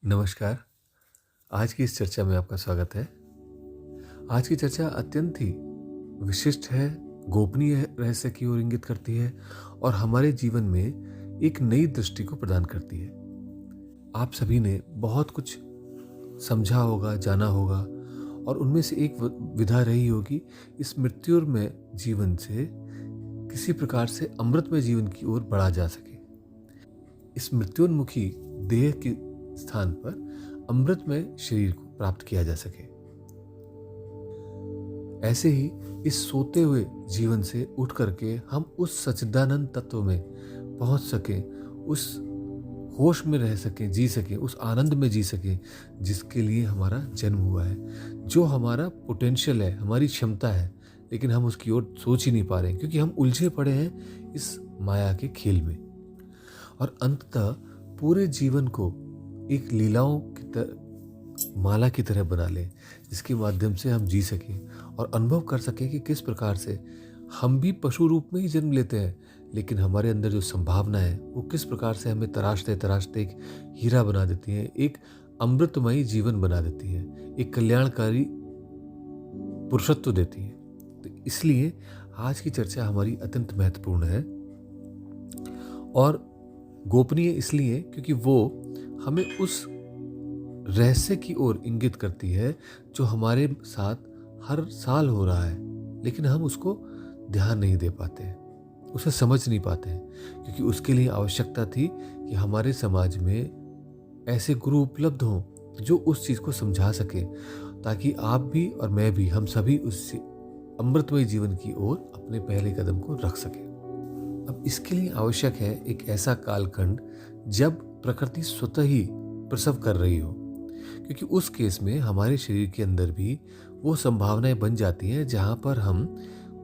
नमस्कार। आज की इस चर्चा में आपका स्वागत है। आज की चर्चा अत्यंत ही विशिष्ट है, गोपनीय रहस्य की ओर इंगित करती है और हमारे जीवन में एक नई दृष्टि को प्रदान करती है। आप सभी ने बहुत कुछ समझा होगा, जाना होगा और उनमें से एक विधा रही होगी इस मृत्युर्मय जीवन से किसी प्रकार से अमृतमय जीवन की ओर बढ़ा जा सके। इस मृत्योन्मुखी देह के स्थान पर अमृतमय शरीर को प्राप्त किया जा सके। ऐसे ही इस सोते हुए जीवन से उठ करके हम उस सच्चिदानंद तत्व में पहुंच सकें, उस होश में रह सकें, जी सकें, उस आनंद में जी सकें जिसके लिए हमारा जन्म हुआ है, जो हमारा पोटेंशियल है, हमारी क्षमता है, लेकिन हम उसकी ओर सोच ही नहीं पा रहे हैं क्योंकि हम उलझे पड़े हैं इस माया के खेल में। और अंततः पूरे जीवन को एक लीलाओं की माला की तरह बना लें जिसके माध्यम से हम जी सकें और अनुभव कर सकें कि किस प्रकार से हम भी पशु रूप में ही जन्म लेते हैं, लेकिन हमारे अंदर जो संभावना है वो किस प्रकार से हमें तराशते तराशते एक हीरा बना देती है, एक अमृतमयी जीवन बना देती है, एक कल्याणकारी पुरुषत्व देती है। तो इसलिए आज की चर्चा हमारी अत्यंत महत्वपूर्ण है और गोपनीय इसलिए क्योंकि वो हमें उस रहस्य की ओर इंगित करती है जो हमारे साथ हर साल हो रहा है, लेकिन हम उसको ध्यान नहीं दे पाते हैं, उसे समझ नहीं पाते हैं, क्योंकि उसके लिए आवश्यकता थी कि हमारे समाज में ऐसे गुरु उपलब्ध हों जो उस चीज़ को समझा सके, ताकि आप भी और मैं भी, हम सभी उस अमृतमय जीवन की ओर अपने पहले कदम को रख सकें। अब इसके लिए आवश्यक है एक ऐसा कालखंड जब प्रकृति स्वतः ही प्रसव कर रही हो, क्योंकि उस केस में हमारे शरीर के अंदर भी वो संभावनाएं बन जाती हैं जहां पर हम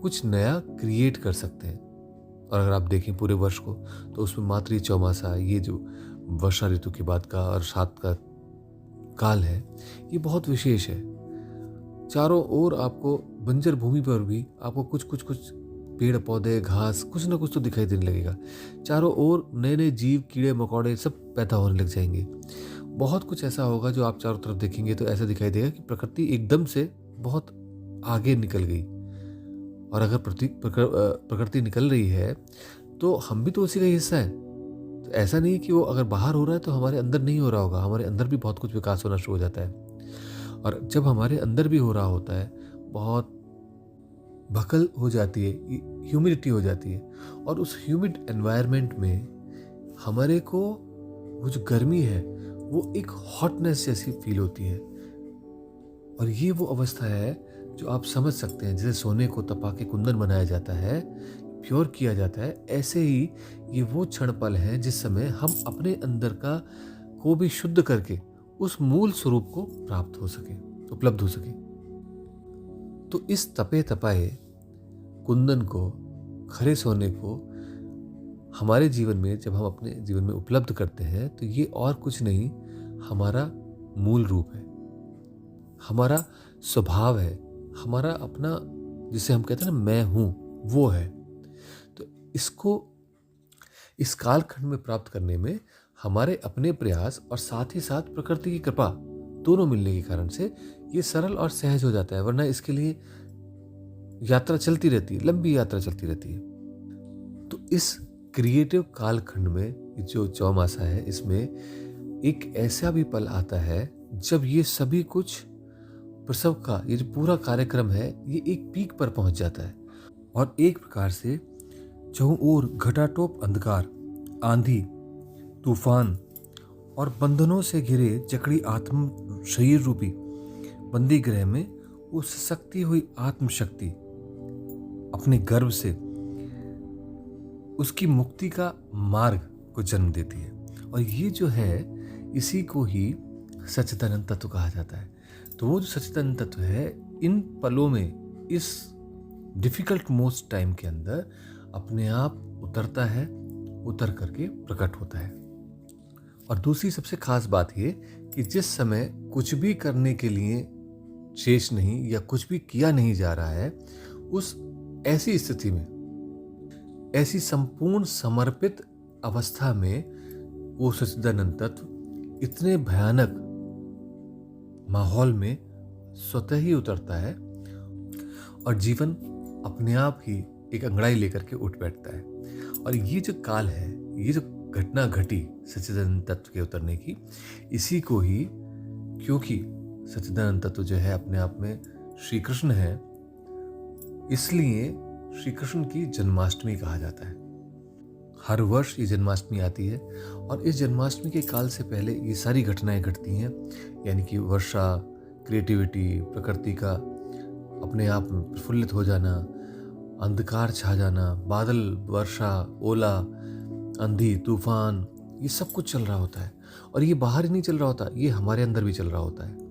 कुछ नया क्रिएट कर सकते हैं। और अगर आप देखें पूरे वर्ष को तो उसमें मात्र चौमासा, ये जो वर्षा ऋतु की बात का और सात का काल है, ये बहुत विशेष है। चारों ओर आपको बंजर भूमि पर भी आपको कुछ पेड़ पौधे घास कुछ ना कुछ तो दिखाई देने लगेगा। चारों ओर नए नए जीव, कीड़े मकोड़े सब पैदा होने लग जाएंगे। बहुत कुछ ऐसा होगा जो आप चारों तरफ देखेंगे तो ऐसा दिखाई देगा कि प्रकृति एकदम से बहुत आगे निकल गई। और अगर प्रकृति निकल रही है तो हम भी तो उसी का हिस्सा है। तो ऐसा नहीं कि वो अगर बाहर हो रहा है तो हमारे अंदर नहीं हो रहा होगा, हमारे अंदर भी बहुत कुछ विकास होना शुरू हो जाता है। और जब हमारे अंदर भी हो रहा होता है, बहुत भकल हो जाती है, ह्यूमिडिटी हो जाती है, और उस ह्यूमिड एनवायरनमेंट में हमारे को वो जो गर्मी है वो एक हॉटनेस जैसी फील होती है। और ये वो अवस्था है जो आप समझ सकते हैं, जैसे सोने को तपा के कुंदन बनाया जाता है, प्योर किया जाता है, ऐसे ही ये वो क्षण पल है जिस समय हम अपने अंदर का को भी शुद्ध करके उस मूल स्वरूप को प्राप्त हो सके, उपलब्ध हो सके। तो इस तपे तपाए कुंदन को, खरे सोने को हमारे जीवन में जब हम अपने जीवन में उपलब्ध करते हैं तो ये और कुछ नहीं, हमारा मूल रूप है, हमारा स्वभाव है, हमारा अपना, जिसे हम कहते हैं ना मैं हूं, वो है। तो इसको इस कालखंड में प्राप्त करने में हमारे अपने प्रयास और साथ ही साथ प्रकृति की कृपा दोनों मिलने के कारण से ये सरल और सहज हो जाता है, वरना इसके लिए यात्रा चलती रहती है, लंबी यात्रा चलती रहती है। तो इस क्रिएटिव कालखंड में जो चौमासा है, इसमें एक ऐसा भी पल आता है जब ये सभी कुछ प्रसव का ये जो पूरा कार्यक्रम है ये एक पीक पर पहुंच जाता है और एक प्रकार से चहुं ओर घटाटोप अंधकार, आंधी, तूफान और बंधनों से घिरे जकड़ी आत्म शरीर रूपी बंदी गृह में वो सशक्ति हुई आत्मशक्ति अपने गर्भ से उसकी मुक्ति का मार्ग को जन्म देती है। और ये जो है इसी को ही सच्चिदानंद तत्व कहा जाता है। तो वो जो सच्चिदानंद तत्व है इन पलों में, इस डिफिकल्ट मोस्ट टाइम के अंदर अपने आप उतरता है, उतर करके प्रकट होता है। और दूसरी सबसे खास बात ये कि जिस समय कुछ भी करने के लिए शेष नहीं या कुछ भी किया नहीं जा रहा है, उस ऐसी स्थिति में, ऐसी संपूर्ण समर्पित अवस्था में वो सच्चिदानंद तत्व इतने भयानक माहौल में स्वतः ही उतरता है और जीवन अपने आप ही एक अंगड़ाई लेकर के उठ बैठता है। और ये जो काल है, ये जो घटना घटी सच्चिदानंद तत्व के उतरने की, इसी को ही, क्योंकि सच्चिदानंद तत्व जो है अपने आप में श्री कृष्ण है, इसलिए श्री कृष्ण की जन्माष्टमी कहा जाता है। हर वर्ष ये जन्माष्टमी आती है और इस जन्माष्टमी के काल से पहले ये सारी घटनाएं घटती हैं, यानी कि वर्षा, क्रिएटिविटी, प्रकृति का अपने आप में प्रफुल्लित हो जाना, अंधकार छा जाना, बादल, वर्षा, ओला, आंधी, तूफान, ये सब कुछ चल रहा होता है। और ये बाहर ही नहीं चल रहा होता, ये हमारे अंदर भी चल रहा होता है।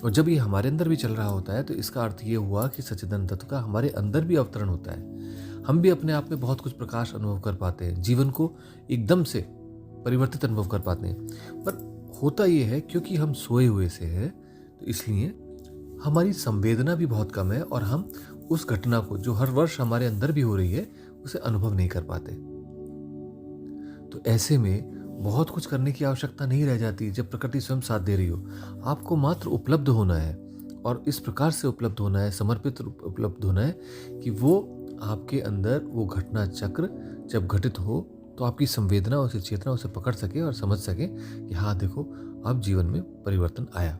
और जब ये हमारे अंदर भी चल रहा होता है तो इसका अर्थ ये हुआ कि सच्चिदानंद तत्व का हमारे अंदर भी अवतरण होता है। हम भी अपने आप में बहुत कुछ प्रकाश अनुभव कर पाते हैं, जीवन को एकदम से परिवर्तित अनुभव कर पाते हैं। पर होता ये है क्योंकि हम सोए हुए से हैं, तो इसलिए हमारी संवेदना भी बहुत कम है और हम उस घटना को जो हर वर्ष हमारे अंदर भी हो रही है उसे अनुभव नहीं कर पाते। तो ऐसे में बहुत कुछ करने की आवश्यकता नहीं रह जाती जब प्रकृति स्वयं साथ दे रही हो। आपको मात्र उपलब्ध होना है और इस प्रकार से उपलब्ध होना है, समर्पित उपलब्ध होना है कि वो आपके अंदर वो घटना चक्र जब घटित हो तो आपकी संवेदना, उसे चेतना उसे पकड़ सके और समझ सके कि हाँ देखो अब जीवन में परिवर्तन आया।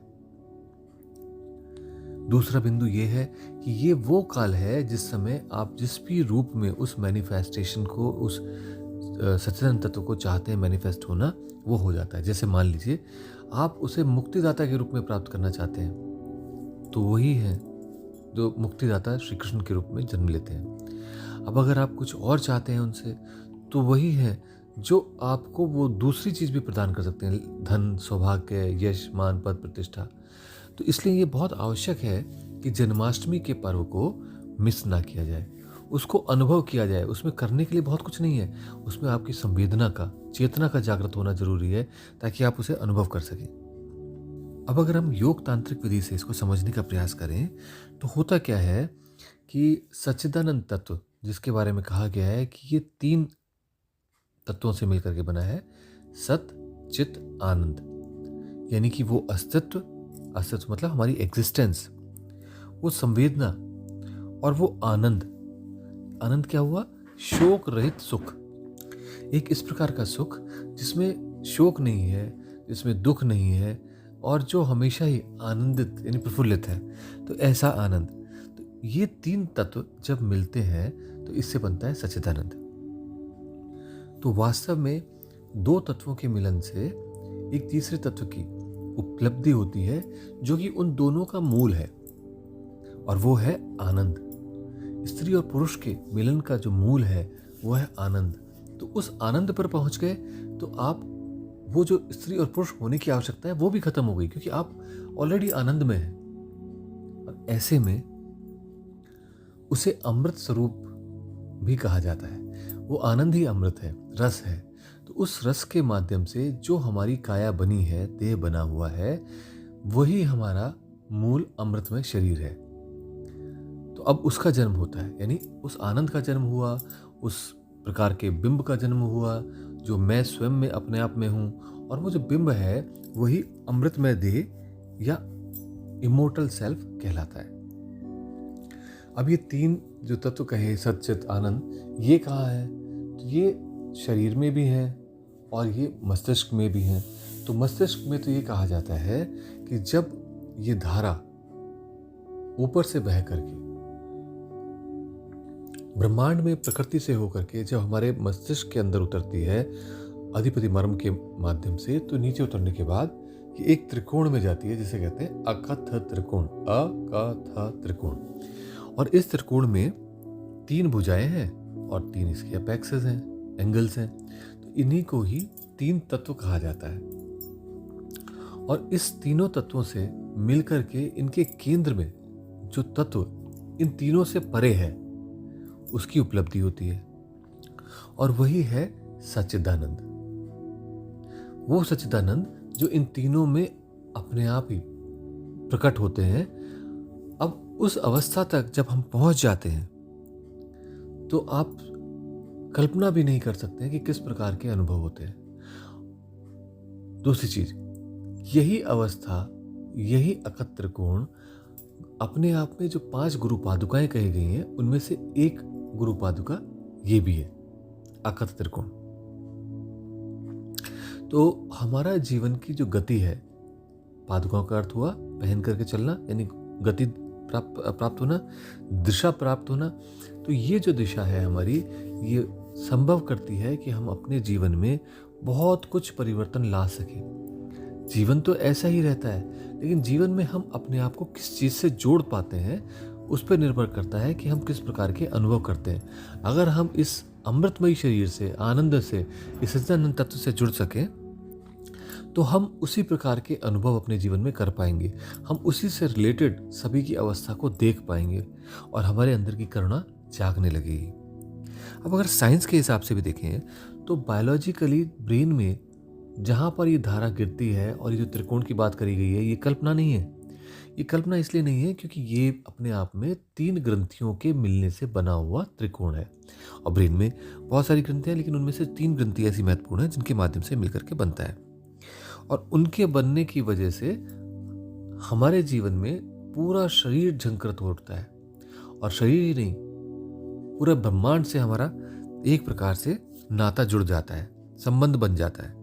दूसरा बिंदु ये है कि ये वो काल है जिस समय आप जिस भी रूप में उस मैनिफेस्टेशन को, उस सच्चिदानंद तत्व को चाहते हैं मैनिफेस्ट होना, वो हो जाता है। जैसे मान लीजिए आप उसे मुक्तिदाता के रूप में प्राप्त करना चाहते हैं, तो वही है जो मुक्तिदाता श्री कृष्ण के रूप में जन्म लेते हैं। अब अगर आप कुछ और चाहते हैं उनसे, तो वही है जो आपको वो दूसरी चीज़ भी प्रदान कर सकते हैं, धन, सौभाग्य, यश, मान, पद, प्रतिष्ठा। तो इसलिए ये बहुत आवश्यक है कि जन्माष्टमी के पर्व को मिस ना किया जाए, उसको अनुभव किया जाए। उसमें करने के लिए बहुत कुछ नहीं है, उसमें आपकी संवेदना का, चेतना का जागृत होना जरूरी है ताकि आप उसे अनुभव कर सकें। अब अगर हम योग तांत्रिक विधि से इसको समझने का प्रयास करें तो होता क्या है कि सच्चिदानंद तत्व, जिसके बारे में कहा गया है कि ये 3 तत्वों से मिलकर के बना है, सत, चित, आनंद, यानी कि वो अस्तित्व मतलब हमारी एग्जिस्टेंस, वो संवेदना और वो आनंद क्या हुआ? शोक रहित सुख। एक इस प्रकार का सुख जिसमें शोक नहीं है, जिसमें दुख नहीं है और जो हमेशा ही आनंदित यानी प्रफुल्लित है। तो ऐसा आनंद, तो ये 3 तत्व जब मिलते हैं तो इससे बनता है सच्चिदानंद। तो वास्तव में 2 तत्वों के मिलन से एक तीसरे तत्व की उपलब्धि होती है जो कि उन दोनों का मूल है, और वो है आनंद। स्त्री और पुरुष के मिलन का जो मूल है वो है आनंद। तो उस आनंद पर पहुंच गए तो आप वो जो स्त्री और पुरुष होने की आवश्यकता है वो भी खत्म हो गई, क्योंकि आप ऑलरेडी आनंद में हैं। और ऐसे में उसे अमृत स्वरूप भी कहा जाता है। वो आनंद ही अमृत है, रस है। तो उस रस के माध्यम से जो हमारी काया बनी है, देह बना हुआ है, वही हमारा मूल अमृतमय शरीर है। तो अब उसका जन्म होता है, यानी उस आनंद का जन्म हुआ, उस प्रकार के बिंब का जन्म हुआ जो मैं स्वयं में अपने आप में हूँ, और वो जो बिंब है वही अमृतमय देह या इमोर्टल सेल्फ कहलाता है। अब ये 3 जो तत्व कहे, सत, चित, आनंद, ये कहाँ है? तो ये शरीर में भी है और ये मस्तिष्क में भी है। तो मस्तिष्क में तो ये कहा जाता है कि जब ये धारा ऊपर से बह करके ब्रह्मांड में प्रकृति से होकर के जब हमारे मस्तिष्क के अंदर उतरती है अधिपति मर्म के माध्यम से, तो नीचे उतरने के बाद ये एक त्रिकोण में जाती है जिसे कहते हैं अकथ त्रिकोण, अकथ त्रिकोण। और इस त्रिकोण में 3 भुजाएं हैं और 3 इसके अपेक्सेस हैं, एंगल्स हैं। तो इन्हीं को ही 3 तत्व कहा जाता है। और इस तीनों तत्वों से मिलकर के इनके केंद्र में जो तत्व इन तीनों से परे है उसकी उपलब्धि होती है, और वही है सच्चिदानंद। वो सच्चिदानंद जो इन तीनों में अपने आप ही प्रकट होते हैं। अब उस अवस्था तक जब हम पहुंच जाते हैं तो आप कल्पना भी नहीं कर सकते हैं कि किस प्रकार के अनुभव होते हैं। दूसरी चीज, यही अवस्था, यही अकत त्रिकोण अपने आप में जो 5 गुरु पादुकाएं कही गई हैं, उनमें से एक गुरु पादुका ये भी है, अकत त्रिकोण। तो हमारा जीवन की जो गति है, पादुकाओं का अर्थ हुआ पहन करके चलना, यानी गति प्राप्त होना, दिशा प्राप्त होना। तो ये जो दिशा है हमारी, ये संभव करती है कि हम अपने जीवन में बहुत कुछ परिवर्तन ला सकें। जीवन तो ऐसा ही रहता है, लेकिन जीवन में हम अपने आप को किस चीज़ से जोड़ पाते हैं, उस पर निर्भर करता है कि हम किस प्रकार के अनुभव करते हैं। अगर हम इस अमृतमयी शरीर से, आनंद से, इस सच्चिदानंद तत्व से जुड़ सकें, तो हम उसी प्रकार के अनुभव अपने जीवन में कर पाएंगे। हम उसी से रिलेटेड सभी की अवस्था को देख पाएंगे और हमारे अंदर की करुणा जागने लगेगी। अब अगर साइंस के हिसाब से भी देखें, तो बायोलॉजिकली ब्रेन में जहाँ पर ये धारा गिरती है और ये जो त्रिकोण की बात करी गई है, ये कल्पना नहीं है। ये कल्पना इसलिए नहीं है क्योंकि ये अपने आप में 3 ग्रंथियों के मिलने से बना हुआ त्रिकोण है। और ब्रेन में बहुत सारी ग्रंथियाँ, लेकिन उनमें से 3 ग्रंथि ऐसी महत्वपूर्ण हैं जिनके माध्यम से मिलकर के बनता है। और उनके बनने की वजह से हमारे जीवन में पूरा शरीर झंकृत उठता है। और शरीर ही नहीं, पूरा ब्रह्मांड से हमारा एक प्रकार से नाता जुड़ जाता है, संबंध बन जाता है।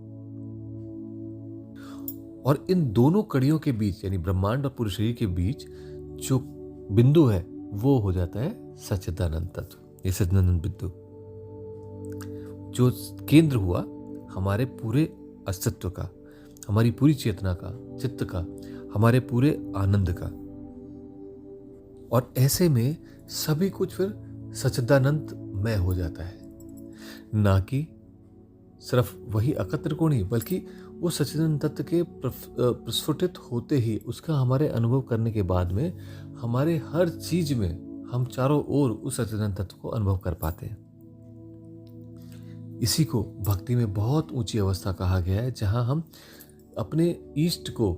और इन दोनों कड़ियों के बीच, यानी ब्रह्मांड और पूरे शरीर के बीच जो बिंदु है, वो हो जाता है सच्चिदानंद तत्व, ये सच्चिदानंद बिंदु, जो केंद्र हुआ हमारे पूरे अस्तित्व का, हमारी पूरी चेतना का, चित्त का, हमारे पूरे आनंद का। और ऐसे में सभी कुछ फिर सच्चिदानंदमय हो जाता है। ना कि सिर्फ वही अकत त्रिकोण ही, बल्कि वो सच्चिदानंद तत्व के प्रस्फुटित होते ही, उसका हमारे अनुभव करने के बाद में हमारे हर चीज में हम चारों ओर उस सच्चिदानंद तत्व को अनुभव कर पाते हैं। इसी को भक्ति में बहुत ऊंची अवस्था कहा गया है, जहां हम अपने ईष्ट को,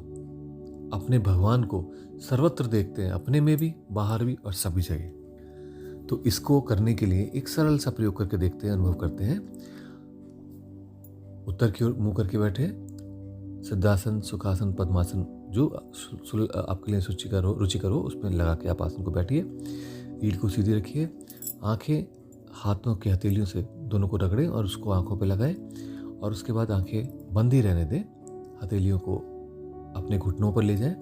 अपने भगवान को सर्वत्र देखते हैं, अपने में भी, बाहर भी और सभी जगह। तो इसको करने के लिए एक सरल सा प्रयोग करके देखते हैं, अनुभव करते हैं। उत्तर की ओर मुंह करके बैठे, सिद्धासन, सुखासन, पद्मासन, जो आपके लिए रुचिकर हो, उसमें लगा के आप आसन को बैठिए। रीढ़ को सीधी रखिए, आंखें हाथों की हथेलियों से दोनों को रगड़ें और उसको आंखों पे लगाएं। और उसके बाद आंखें बंद ही रहने दें, हथेलियों को अपने घुटनों पर ले जाएं,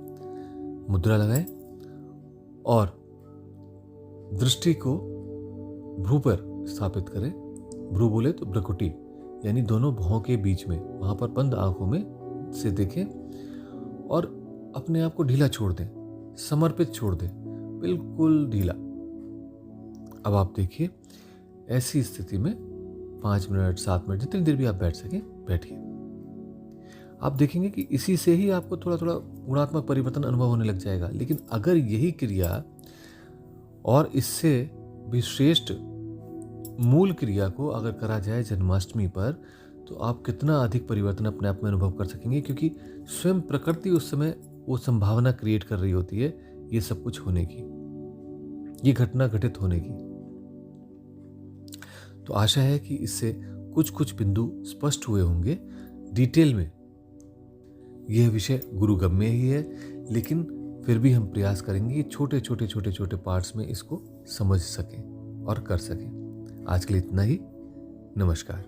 मुद्रा लगाएं और दृष्टि को भ्रू पर स्थापित करें। भ्रू बोले तो भ्रुकुटी, यानी दोनों भौं के बीच में, वहां पर बंद आंखों में से देखें और अपने आप को ढीला छोड़ दें, समर्पित छोड़ दें, बिल्कुल ढीला। अब आप देखिए, ऐसी स्थिति में 5 मिनट, 7 मिनट, जितनी देर भी आप बैठ सकें बैठिए। आप देखेंगे कि इसी से ही आपको थोड़ा थोड़ा गुणात्मक परिवर्तन अनुभव होने लग जाएगा। लेकिन अगर यही क्रिया और इससे भी श्रेष्ठ मूल क्रिया को अगर करा जाए जन्माष्टमी पर, तो आप कितना अधिक परिवर्तन अपने आप में अनुभव कर सकेंगे, क्योंकि स्वयं प्रकृति उस समय वो संभावना क्रिएट कर रही होती है ये सब कुछ होने की, ये घटना घटित होने की। तो आशा है कि इससे कुछ कुछ बिंदु स्पष्ट हुए होंगे। डिटेल में यह विषय गुरुगम्य ही है, लेकिन फिर भी हम प्रयास करेंगे कि छोटे छोटे पार्ट्स में इसको समझ सकें और कर सकें। आज के लिए इतना ही। नमस्कार।